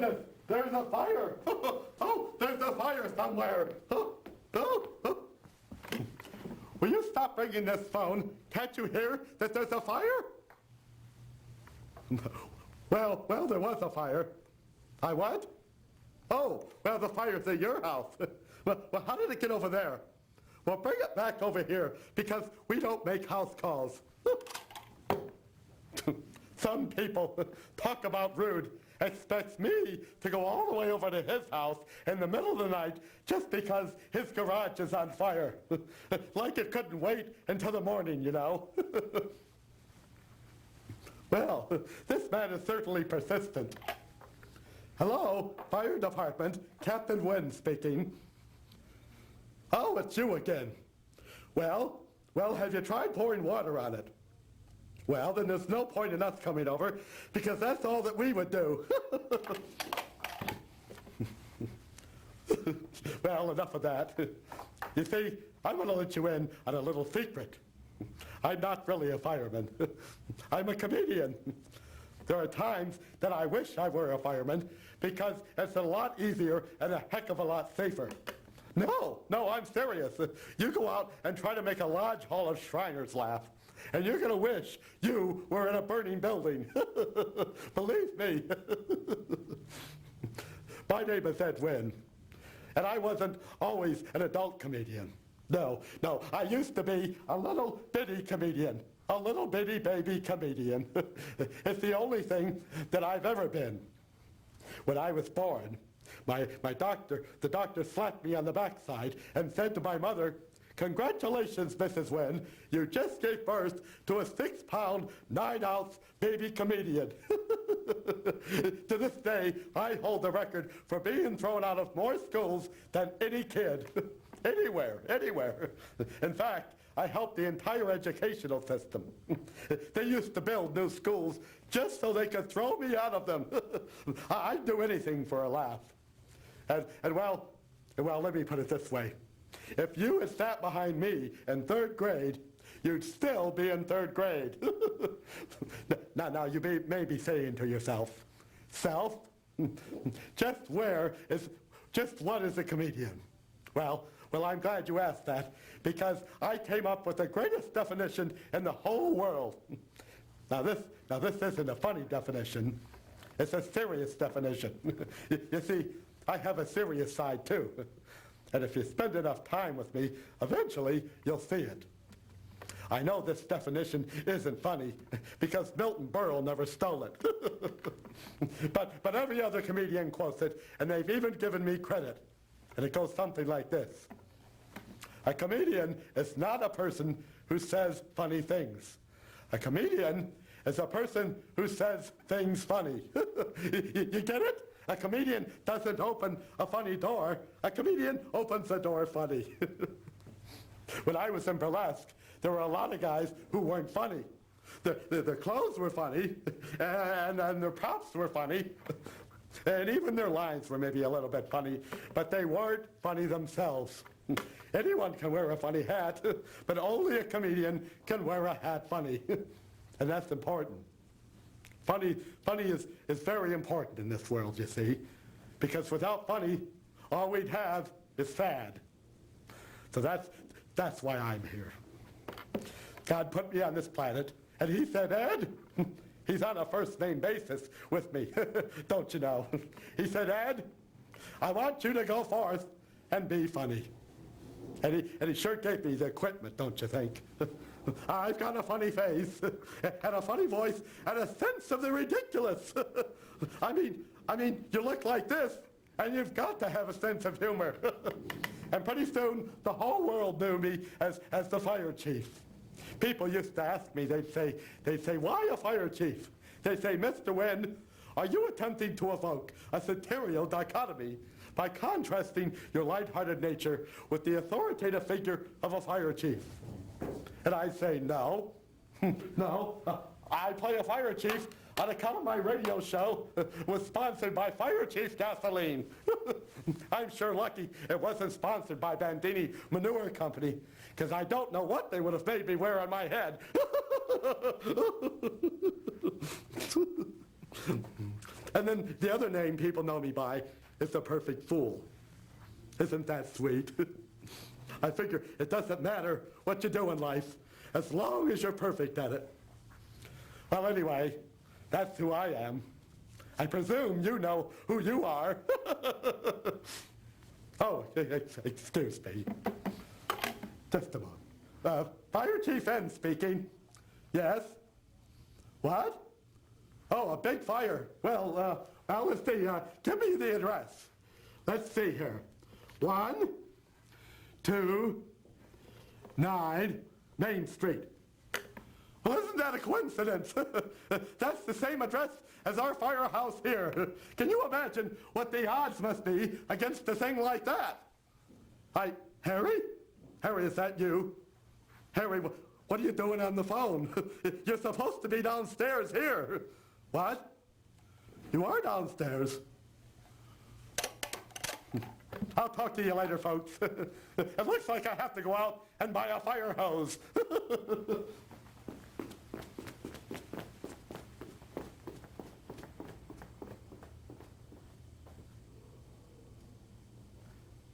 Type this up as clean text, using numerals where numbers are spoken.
goodness, there's a fire. Oh, there's a fire somewhere. Will you stop ringing this phone? Can't you hear that there's a fire? Well, there was a fire. I what? Oh, well, the fire's at your house. Well, how did it get over there? Well, bring it back over here, because we don't make house calls. Some people, talk about rude, expects me to go all the way over to his house in the middle of the night just because his garage is on fire. Like it couldn't wait until the morning, you know. Well, this man is certainly persistent. Hello, fire department, Captain Wynn speaking. Oh, it's you again. Well, have you tried pouring water on it? Well, then there's no point in us coming over, because that's all that we would do. Well, enough of that. You see, I'm going to let you in on a little secret. I'm not really a fireman. I'm a comedian. There are times that I wish I were a fireman, because it's a lot easier and a heck of a lot safer. No, I'm serious. You go out and try to make a lodge hall of Shriners laugh, and you're going to wish you were in a burning building. Believe me. My name is Ed Wynn, and I wasn't always an adult comedian. No, I used to be a little bitty comedian, a little bitty baby comedian. It's the only thing that I've ever been. When I was born, the doctor slapped me on the backside and said to my mother, "Congratulations, Mrs. Wynn, you just gave birth to a 6-pound, 9-ounce baby comedian." To this day, I hold the record for being thrown out of more schools than any kid. Anywhere. In fact, I helped the entire educational system. They used to build new schools just so they could throw me out of them. I'd do anything for a laugh. And well, let me put it this way. If you had sat behind me in 3rd grade, you'd still be in 3rd grade. Now you may be saying to yourself, "Self, just what is a comedian?" Well, I'm glad you asked that, because I came up with the greatest definition in the whole world. Now this isn't a funny definition. It's a serious definition. You see, I have a serious side too. And if you spend enough time with me, eventually you'll see it. I know this definition isn't funny, because Milton Berle never stole it. But every other comedian quotes it, and they've even given me credit. And it goes something like this. A comedian is not a person who says funny things. A comedian is a person who says things funny. You get it? A comedian doesn't open a funny door. A comedian opens the door funny. When I was in Burlesque, there were a lot of guys who weren't funny. Their clothes were funny, and their props were funny, and even their lines were maybe a little bit funny, but they weren't funny themselves. Anyone can wear a funny hat, but only a comedian can wear a hat funny. And that's important. Funny is very important in this world, you see, because without funny, all we'd have is sad. So that's why I'm here. God put me on this planet, and he said, "Ed," he's on a first-name basis with me, don't you know? He said, "Ed, I want you to go forth and be funny." And he sure gave me the equipment, don't you think? I've got a funny face, and a funny voice, and a sense of the ridiculous. I mean, you look like this, and you've got to have a sense of humor. And pretty soon, the whole world knew me as the fire chief. People used to ask me, they'd say, "Why a fire chief?" They'd say, "Mr. Wynn, are you attempting to evoke a satirical dichotomy by contrasting your lighthearted nature with the authoritative figure of a fire chief?" And I'd say, "No, no, I play a fire chief on account of my radio show was sponsored by Fire Chief Gasoline." I'm sure lucky it wasn't sponsored by Bandini Manure Company, because I don't know what they would have made me wear on my head. And then the other name people know me by is the perfect fool. Isn't that sweet? I figure it doesn't matter what you do in life as long as you're perfect at it. Well, anyway, that's who I am. I presume you know who you are. Oh, excuse me. Just a moment. Fire Chief N speaking. Yes? What? Oh, a big fire. Well, let's see. Give me the address. Let's see here. 129 Main Street. Well, isn't that a coincidence? That's the same address as our firehouse here. Can you imagine what the odds must be against a thing like that? Harry? Harry, is that you? Harry, what are you doing on the phone? You're supposed to be downstairs here. What? You are downstairs. I'll talk to you later, folks. It looks like I have to go out and buy a fire hose.